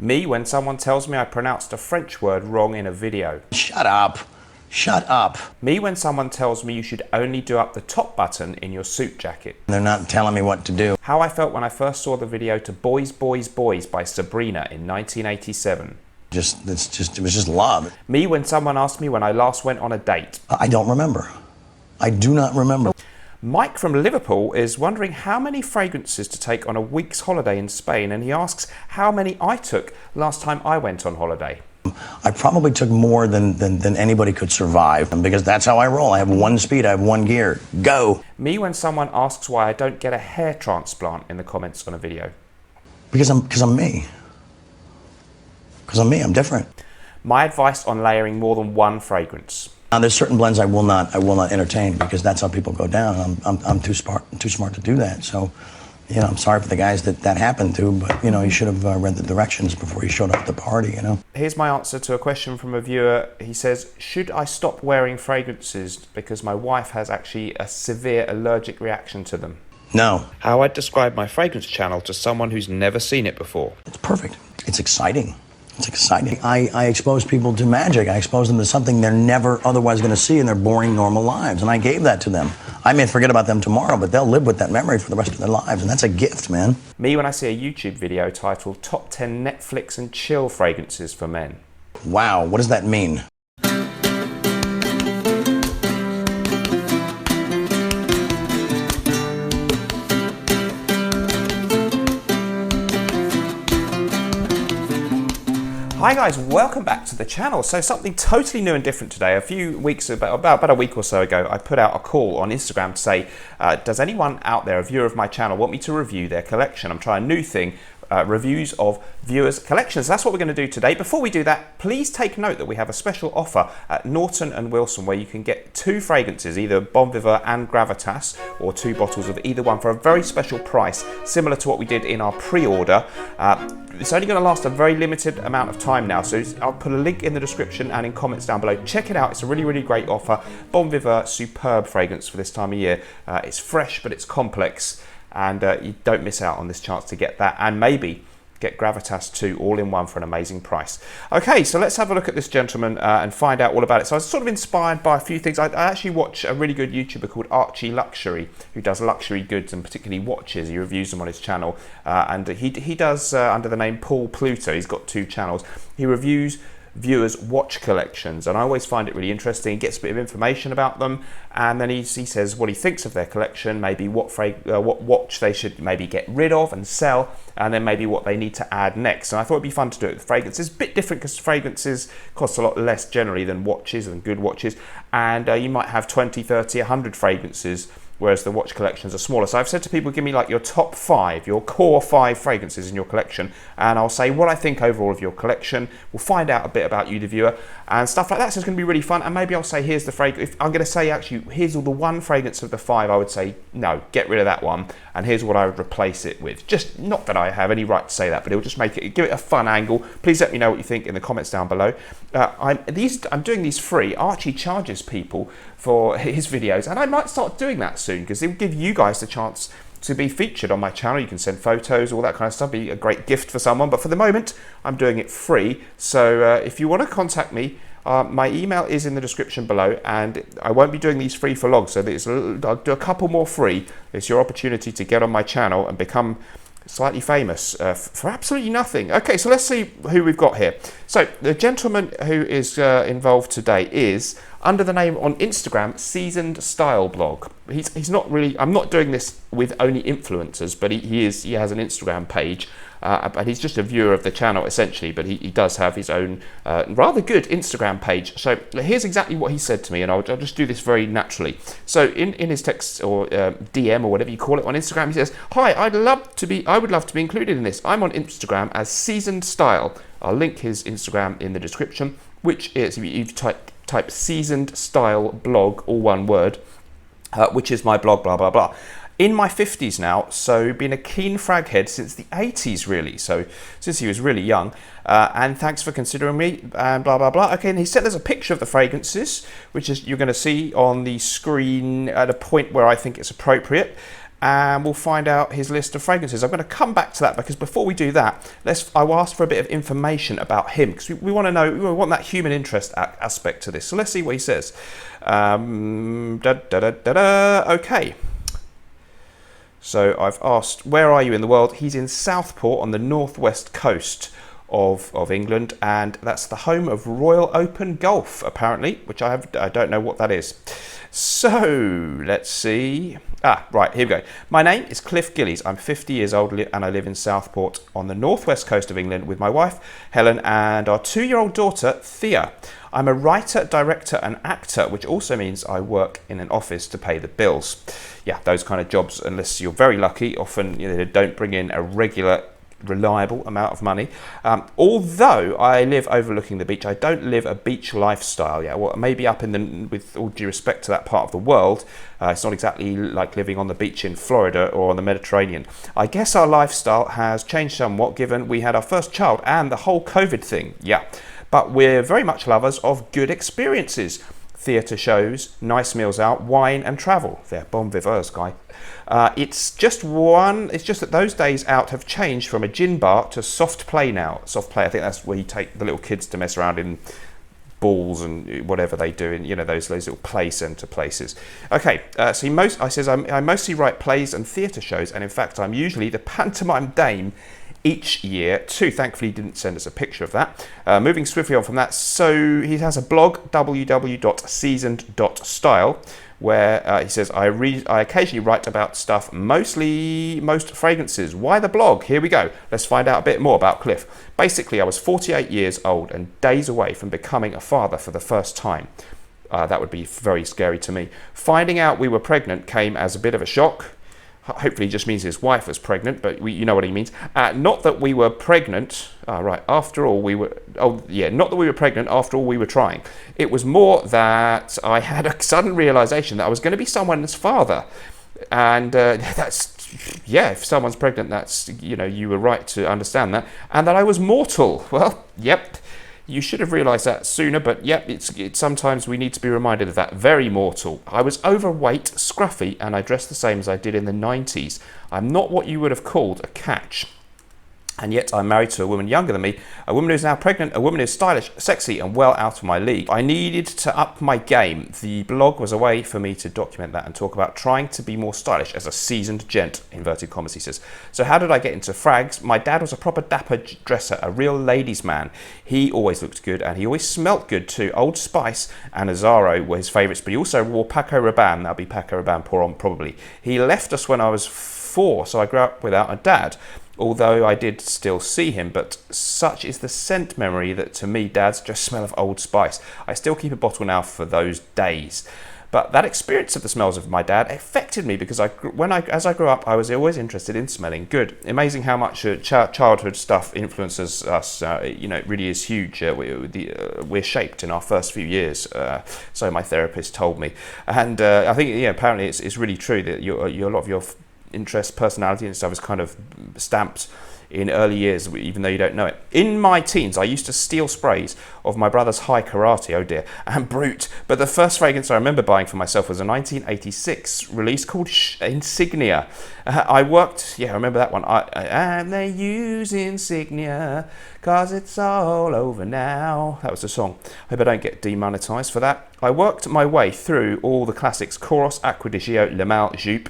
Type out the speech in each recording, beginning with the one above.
Me when someone tells me I pronounced a French word wrong in a video. Shut up. Shut up. Me when someone tells me you should only do up the top button in your suit jacket. They're not telling me what to do. How I felt when I first saw the video to Boys, Boys, Boys by Sabrina in 1987. It was just love. Me when someone asked me when I last went on a date. I don't remember. I do not remember. Mike from Liverpool is wondering how many fragrances to take on a week's holiday in Spain, and he asks how many I took last time I went on holiday. I probably took more than anybody could survive, because that's how I roll. I have one speed, I have one gear. Go! Me when someone asks why I don't get a hair transplant in the comments on a video. Because I'm me. Because I'm me, I'm different. My advice on layering more than one fragrance. Now, there's certain blends I will not entertain, because that's how people go down. I'm too smart to do that. So, you know, I'm sorry for the guys that happened to, but you know, you should have read the directions before you showed up at the party. You know. Here's my answer to a question from a viewer. He says, "Should I stop wearing fragrances because my wife has actually a severe allergic reaction to them?" No. How I'd describe my fragrance channel to someone who's never seen it before. It's perfect. It's exciting. It's exciting. I expose people to magic. I expose them to something they're never otherwise going to see in their boring, normal lives. And I gave that to them. I may forget about them tomorrow, but they'll live with that memory for the rest of their lives. And that's a gift, man. Me when I see a YouTube video titled Top 10 Netflix and Chill Fragrances for Men. Wow, what does that mean? Hi guys, welcome back to the channel. So something totally new and different today. A few weeks, about a week or so ago, I put out a call on Instagram to say, does anyone out there, a viewer of my channel, want me to review their collection? I'm trying a new thing. Reviews of viewers' collections. That's what we're going to do today. Before we do that, please take note that we have a special offer at Naughton and Wilson where you can get 2 fragrances, either Bon Vivant and Gravitas, or 2 bottles of either one for a very special price, similar to what we did in our pre-order. It's only going to last a very limited amount of time now, so I'll put a link in the description and in comments down below. Check it out. It's a really, really great offer. Bon Vivant, superb fragrance for this time of year. It's fresh, but it's complex. And you don't miss out on this chance to get that, and maybe get Gravitas 2 all in one for an amazing price. Okay, so let's have a look at this gentleman and find out all about it. So I was sort of inspired by a few things. I actually watch a really good YouTuber called Archie Luxury, who does luxury goods and particularly watches. He reviews them on his channel, and he does under the name Paul Pluto. He's got 2 channels. He reviews viewers' watch collections, and I always find it really interesting. He gets a bit of information about them, and then he says what he thinks of their collection, maybe what watch they should maybe get rid of and sell, and then maybe what they need to add next. And I thought it'd be fun to do it with fragrances. A bit different because fragrances cost a lot less generally than watches and good watches, and you might have 20, 30, 100 fragrances, whereas the watch collections are smaller. So I've said to people, give me like your top 5, your core 5 fragrances in your collection, and I'll say what I think overall of your collection. We'll find out a bit about you, the viewer, and stuff like that. So it's going to be really fun. And maybe I'll say, here's the fragrance. If I'm going to say, actually, here's all the one fragrance of the 5, I would say, no, get rid of that one, and here's what I would replace it with. Just not that I have any right to say that, but it'll just make it, give it a fun angle. Please let me know what you think in the comments down below. I'm doing these free. Archie charges people for his videos, and I might start doing that soon because it will give you guys the chance to be featured on my channel. You can send photos, all that kind of stuff, be a great gift for someone. But for the moment, I'm doing it free. So if you want to contact me, my email is in the description below, and I won't be doing these free for long. So I'll do a couple more free. It's your opportunity to get on my channel and become slightly famous for absolutely nothing. Okay, so let's see who we've got here. So the gentleman who is involved today is under the name on Instagram, Seasoned Style Blog. He's not really, I'm not doing this with only influencers, but he has an Instagram page, but he's just a viewer of the channel essentially, but he does have his own rather good Instagram page. So here's exactly what he said to me, and I'll just do this very naturally. So in his text or DM or whatever you call it on Instagram, he says, "Hi, I would love to be included in this. I'm on Instagram as Seasoned Style." I'll link his Instagram in the description, which is, if you type Seasoned Style Blog, all one word, which is my blog, blah, blah, blah. In my 50s now, so been a keen frag head since the 80s, really. So since he was really young. And thanks for considering me, and blah, blah, blah. Okay, and he said there's a picture of the fragrances, which is you're going to see on the screen at a point where I think it's appropriate. and we'll find out his list of fragrances. I'm going to come back to that, because before we do that, I will ask for a bit of information about him, because we want to know, we want that human interest aspect to this. So let's see what he says. Okay. So I've asked, where are you in the world? He's in Southport on the northwest coast of England, and that's the home of Royal Open Golf, apparently, which I don't know what that is. So let's see. Right, here we go. My name is Cliff Gillies. I'm 50 years old and I live in Southport on the northwest coast of England with my wife, Helen, and our 2-year-old daughter, Thea. I'm a writer, director, and actor, which also means I work in an office to pay the bills. Yeah, those kind of jobs, unless you're very lucky, often don't bring in a regular, reliable amount of money. Although I live overlooking the beach, I don't live a beach lifestyle. Yeah, well, maybe up in the, with all due respect to that part of the world, it's not exactly like living on the beach in Florida or on the Mediterranean. I guess our lifestyle has changed somewhat given we had our first child and the whole COVID thing. Yeah, but we're very much lovers of good experiences. Theatre shows, nice meals out, wine and travel. They're bon viveurs, guy. It's just that those days out have changed from a gin bar to soft play now. Soft play, I think that's where you take the little kids to mess around in balls and whatever they do in those little play centre places. Okay, so I mostly write plays and theatre shows, and in fact I'm usually the pantomime dame each year too. Thankfully he didn't send us a picture of that. Moving swiftly on from that, so he has a blog, www.seasoned.style, where he says, I occasionally write about stuff, most fragrances. Why the blog? Here we go. Let's find out a bit more about Cliff. Basically, I was 48 years old and days away from becoming a father for the first time. That would be very scary to me. Finding out we were pregnant came as a bit of a shock. Hopefully, he just means his wife was pregnant, but you know what he means. Not that we were pregnant. Right. After all, we were. Oh, yeah. Not that we were pregnant. After all, we were trying. It was more that I had a sudden realization that I was going to be someone's father, and that's. Yeah, if someone's pregnant, that's you were right to understand that, and that I was mortal. Well, yep. You should have realised that sooner, but yep, it's sometimes we need to be reminded of that. Very mortal. I was overweight, scruffy, and I dressed the same as I did in the 90s. I'm not what you would have called a catch. And yet I'm married to a woman younger than me, a woman who's now pregnant, a woman who's stylish, sexy, and well out of my league. I needed to up my game. The blog was a way for me to document that and talk about trying to be more stylish as a seasoned gent, inverted commas, he says. So how did I get into frags? My dad was a proper dapper dresser, a real ladies' man. He always looked good, and he always smelt good too. Old Spice and Azaro were his favourites, but he also wore Paco Rabanne. That'll be Paco Rabanne Pour Homme, probably. He left us when I was 4, so I grew up without a dad. Although I did still see him, but such is the scent memory that to me dads just smell of Old Spice. I still keep a bottle now for those days. But that experience of the smells of my dad affected me because as I grew up, I was always interested in smelling good. Amazing how much childhood stuff influences us. It really is huge. We're shaped in our first few years. So my therapist told me, and I think apparently it's really true that a lot of your interest, personality and stuff is kind of stamped in early years, even though you don't know it. In my teens, I used to steal sprays of my brother's High Karate, oh dear, and Brute, but the first fragrance I remember buying for myself was a 1986 release called Insignia. I remember that one. And they use Insignia, 'cause it's all over now. That was the song. Hope I don't get demonetized for that. I worked my way through all the classics, Coros, Acqua di Gio, Le Mal, Jupe.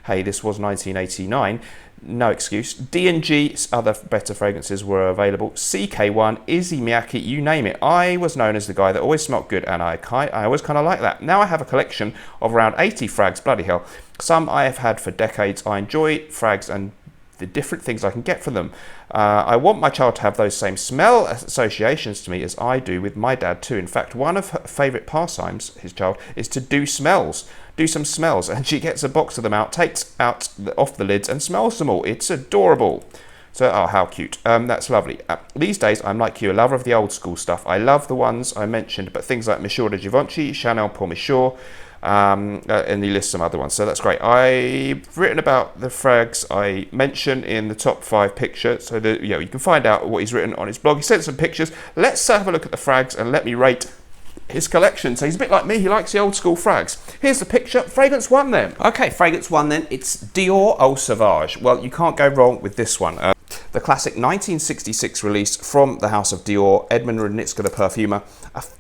Hey, this was 1989. No excuse. D&G, other better fragrances were available. CK1, Izzy Miyake, you name it. I was known as the guy that always smelled good, and I always kind of like that. Now I have a collection of around 80 frags, bloody hell. Some I have had for decades. I enjoy frags and the different things I can get from them. I want my child to have those same smell associations to me as I do with my dad too. In fact, one of her favourite pastimes, his child, is to do some smells, and she gets a box of them out, takes out off the lids and smells them all. It's adorable. So, how cute. That's lovely. These days, I'm like you, a lover of the old school stuff. I love the ones I mentioned, but things like Michel de Givenchy, Chanel Pour Michel, and he lists some other ones, so that's great. I've written about the frags I mentioned in the top 5 picture, so that you can find out what he's written on his blog. He sent some pictures. Let's have a look at the frags and let me rate his collection. So he's a bit like me, he likes the old school frags. Here's the picture, fragrance one then. Okay, fragrance one then, it's Dior Eau Sauvage. Well, you can't go wrong with this one. The classic 1966 release from the house of Dior, Edmond Rudnitska, the perfumer.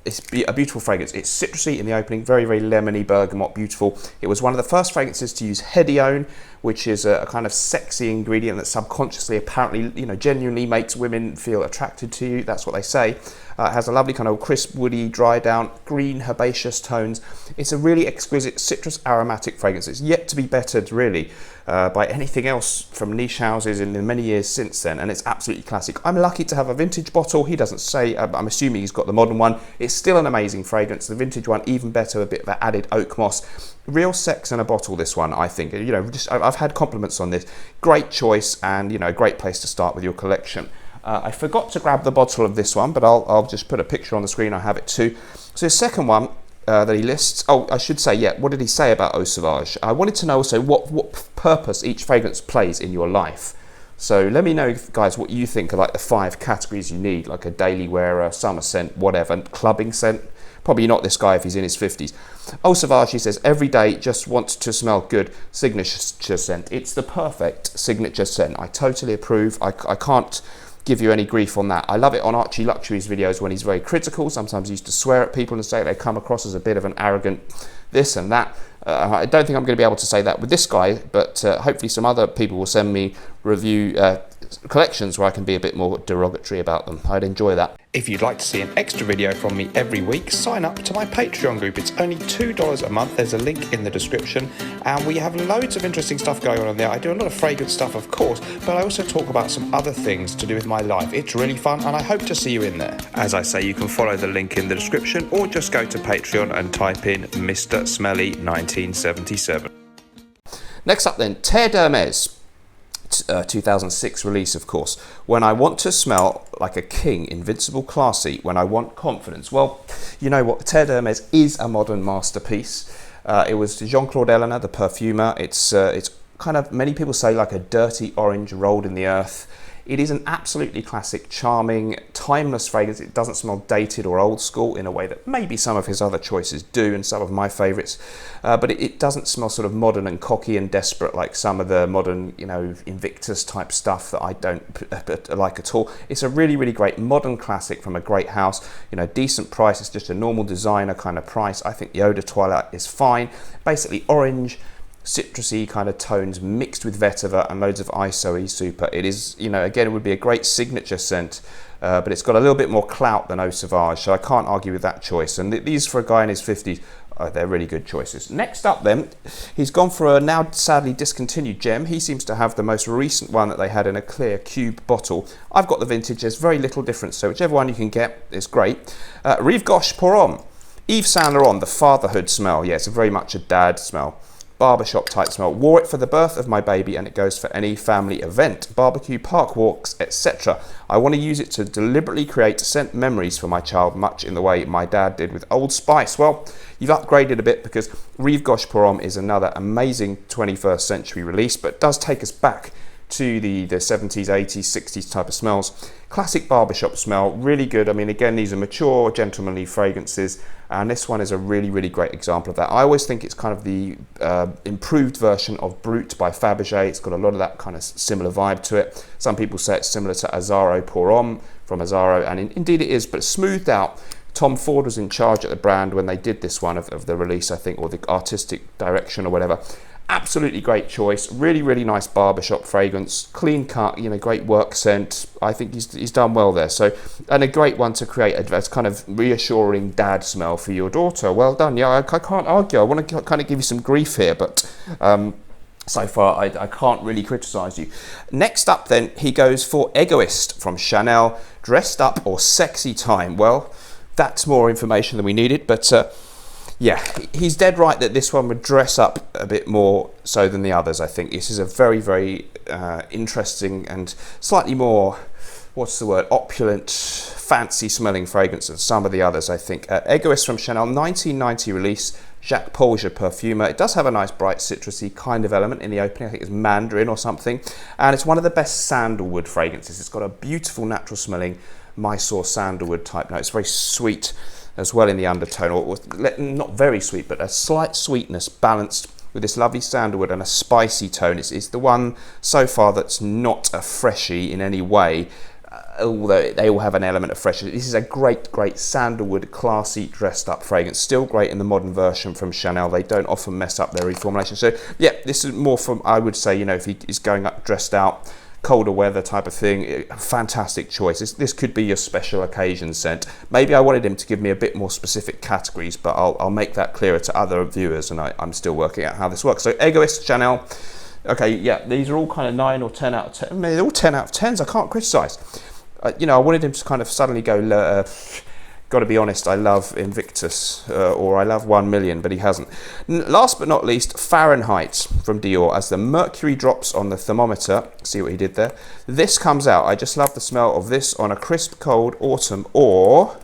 It's a beautiful fragrance. It's citrusy in the opening, very, very lemony, bergamot, beautiful. It was one of the first fragrances to use hedione, which is a kind of sexy ingredient that subconsciously, apparently, you know, genuinely makes women feel attracted to you. That's what they say. It has a lovely kind of crisp, woody, dry down, green, herbaceous tones. It's a really exquisite citrus aromatic fragrance. It's yet to be bettered, really, by anything else from niche houses in the many years since then, and it's absolutely classic. I'm lucky to have a vintage bottle. He doesn't say, I'm assuming he's got the modern one. It's still an amazing fragrance. The vintage one, even better, a bit of that added oak moss. Real sex in a bottle, this one, I think. You know, I've had compliments on this. Great choice, and, you know, a great place to start with your collection. I forgot to grab the bottle of this one, but I'll just put a picture on the screen. I have it too. So the second one that he lists, oh, I should say, yeah, what did he say about Eau Sauvage? I wanted to know also what purpose each fragrance plays in your life. So let me know, guys, what you think are like the 5 categories you need, like a daily wearer, summer scent, whatever, clubbing scent. Probably not this guy if he's in his 50s. Eau Sauvage, he says, every day just wants to smell good. Signature scent. It's the perfect signature scent. I totally approve. I can't give you any grief on that. I love it on Archie Luxury's videos when he's very critical. Sometimes he used to swear at people and say they come across as a bit of an arrogant this and that. I don't think I'm going to be able to say that with this guy, but hopefully some other people will send me review collections where I can be a bit more derogatory about them. I'd enjoy that. If you'd like to see an extra video from me every week, sign up to my Patreon group. It's only $2 a month. There's a link in the description, and we have loads of interesting stuff going on there. I do a lot of fragrance stuff, of course, but I also talk about some other things to do with my life. It's really fun, and I hope to see you in there. As I say, you can follow the link in the description, or just go to Patreon and type in Mr. Smelly 1977. Next up then, Terre d'Hermès. 2006 release, of course. When I want to smell like a king, invincible, classy, when I want confidence. Well, you know what, Terre d'Hermès is a modern masterpiece. It was Jean-Claude Ellena, the perfumer. It's kind of, many people say, like a dirty orange rolled in the earth. It is an absolutely classic, charming, timeless fragrance. It doesn't smell dated or old school in a way that maybe some of his other choices do, and some of my favourites. But it doesn't smell sort of modern and cocky and desperate like some of the modern, you know, Invictus type stuff that I don't like at all. It's a really, really great modern classic from a great house. You know, decent price. It's just a normal designer kind of price. I think the Eau de Toilette is fine. Basically orange, citrusy kind of tones mixed with vetiver and loads of ISO-y super. It is, you know, again, it would be a great signature scent, but it's got a little bit more clout than Eau Sauvage, so I can't argue with that choice. And these, for a guy in his 50s, they're really good choices. Next up then, he's gone for a now sadly discontinued gem. He seems to have the most recent one that they had in a clear cube bottle. I've got the vintage. There's very little difference, so whichever one you can get is great. Rive Gauche Pour Homme. Yves Saint Laurent, the fatherhood smell. Yeah, it's very much a dad smell. Barbershop type smell. Wore it for the birth of my baby, and it goes for any family event, barbecue, park walks, etc. I want to use it to deliberately create scent memories for my child, much in the way my dad did with Old Spice. Well, you've upgraded a bit, because Rive Gauche Pour Homme is another amazing 21st century release, but does take us back to the 70s, 80s, 60s type of smells. Classic barbershop smell, really good. I mean, again, these are mature, gentlemanly fragrances, and this one is a really, really great example of that. I always think it's kind of the improved version of Brut by Fabergé. It's got a lot of that kind of similar vibe to it. Some people say it's similar to Azzaro Pour Homme from Azzaro, and indeed it is, but smoothed out. Tom Ford was in charge at the brand when they did this one of the release, I think, or the artistic direction or whatever. Absolutely great choice. Really, really nice barbershop fragrance. Clean cut, you know, great work scent. I think he's done well there. So, and a great one to create a kind of reassuring dad smell for your daughter. Well done. Yeah, I can't argue. I want to kind of give you some grief here, but so far I can't really criticize you. Next up then, he goes for Egoist from Chanel. Dressed up or sexy time. Well, that's more information than we needed, but yeah, he's dead right that this one would dress up a bit more so than the others, I think. This is a very, very interesting and slightly more, what's the word, opulent, fancy smelling fragrance than some of the others, I think. Egoist from Chanel, 1990 release, Jacques Polger perfumer. It does have a nice bright citrusy kind of element in the opening. I think it's mandarin or something. And it's one of the best sandalwood fragrances. It's got a beautiful natural smelling Mysore sandalwood type note. It's very sweet. as well in the undertone, or not very sweet, but a slight sweetness balanced with this lovely sandalwood and a spicy tone. It's the one so far that's not a freshie in any way, although they all have an element of freshness. This is a great sandalwood, classy, dressed up fragrance. Still great in the modern version from Chanel. They don't often mess up their reformulation. So yeah, this is more from, I would say, you know, if he is going up dressed out, colder weather type of thing, fantastic choice. This could be your special occasion scent. Maybe I wanted him to give me a bit more specific categories, but I'll make that clearer to other viewers, and I'm still working out how this works. So Egoist, Chanel. Okay, yeah, these are all kind of 9 or 10 out of 10. I mean, they're all 10 out of 10s. I can't criticise. You know, I wanted him to kind of suddenly go, got to be honest, I love Invictus, or I love 1 million, but he hasn't. Last but not least, Fahrenheit from Dior. As the mercury drops on the thermometer, see what he did there? This comes out. I just love the smell of this on a crisp, cold autumn or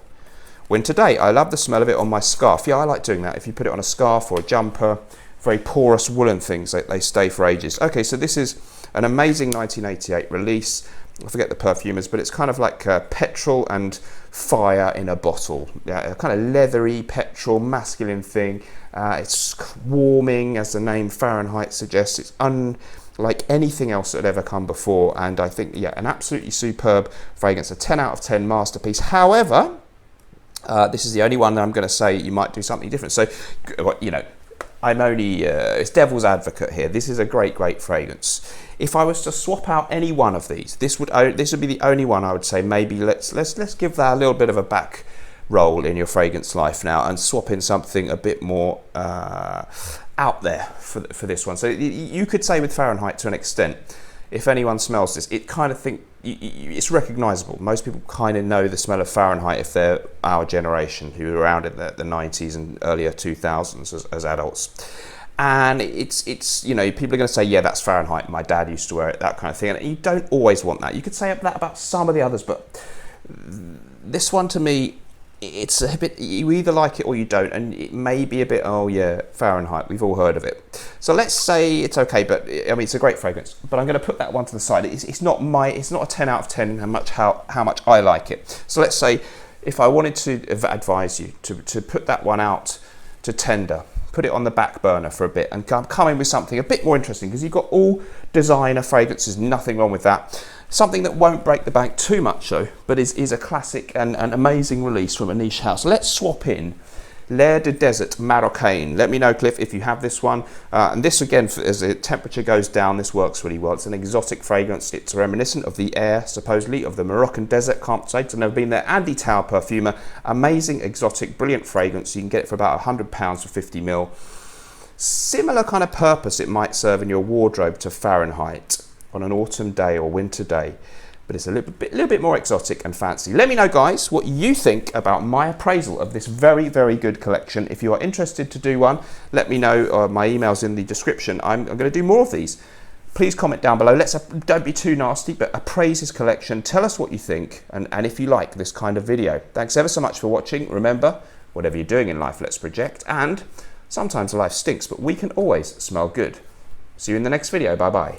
winter day. I love the smell of it on my scarf. Yeah, I like doing that. If you put it on a scarf or a jumper, very porous woolen things, they stay for ages. Okay, so this is an amazing 1988 release. I forget the perfumers, but it's kind of like petrol and fire in a bottle. Yeah, a kind of leathery, petrol, masculine thing. It's warming, as the name Fahrenheit suggests. It's unlike anything else that had ever come before. And I think, yeah, an absolutely superb fragrance. A 10 out of 10 masterpiece. However, this is the only one that I'm going to say you might do something different. So, you know, I'm only, it's devil's advocate here. This is a great fragrance. If I was to swap out any one of these, this would be the only one I would say, maybe let's give that a little bit of a back roll in your fragrance life now and swap in something a bit more out there for this one. So you could say with Fahrenheit, to an extent, if anyone smells this, it kind of it's recognizable. Most people kind of know the smell of Fahrenheit if they're our generation, who were around in the 90s and earlier 2000s as adults. And it's you know, people are going to say, yeah, that's Fahrenheit, my dad used to wear it, that kind of thing. And you don't always want that. You could say that about some of the others, but this one, to me, it's a bit, you either like it or you don't, and it may be a bit, oh yeah, Fahrenheit, we've all heard of it. So let's say it's okay, but I mean, it's a great fragrance, but I'm going to put that one to the side. It's not a 10 out of 10 how much I like it. So let's say if I wanted to advise you to put that one out to tender, put it on the back burner for a bit and come in with something a bit more interesting, because you've got all designer fragrances, nothing wrong with that. Something that won't break the bank too much though, but is a classic and an amazing release from a niche house. Let's swap in L'air de Desert Marocain. Let me know, Cliff, if you have this one. And this, again, as the temperature goes down, this works really well. It's an exotic fragrance. It's reminiscent of the air, supposedly, of the Moroccan desert. Can't say, I've never been there. Andy Tower perfumer. Amazing, exotic, brilliant fragrance. You can get it for about £100 for 50 ml. Similar kind of purpose it might serve in your wardrobe to Fahrenheit on an autumn day or winter day, but it's a little bit more exotic and fancy. Let me know, guys, what you think about my appraisal of this very good collection. If you are interested to do one, let me know. My email's in the description. I'm going to do more of these. Please comment down below. Don't be too nasty, but appraise his collection. Tell us what you think, and if you like this kind of video. Thanks ever so much for watching. Remember, whatever you're doing in life, let's project. And sometimes life stinks, but we can always smell good. See you in the next video. Bye-bye.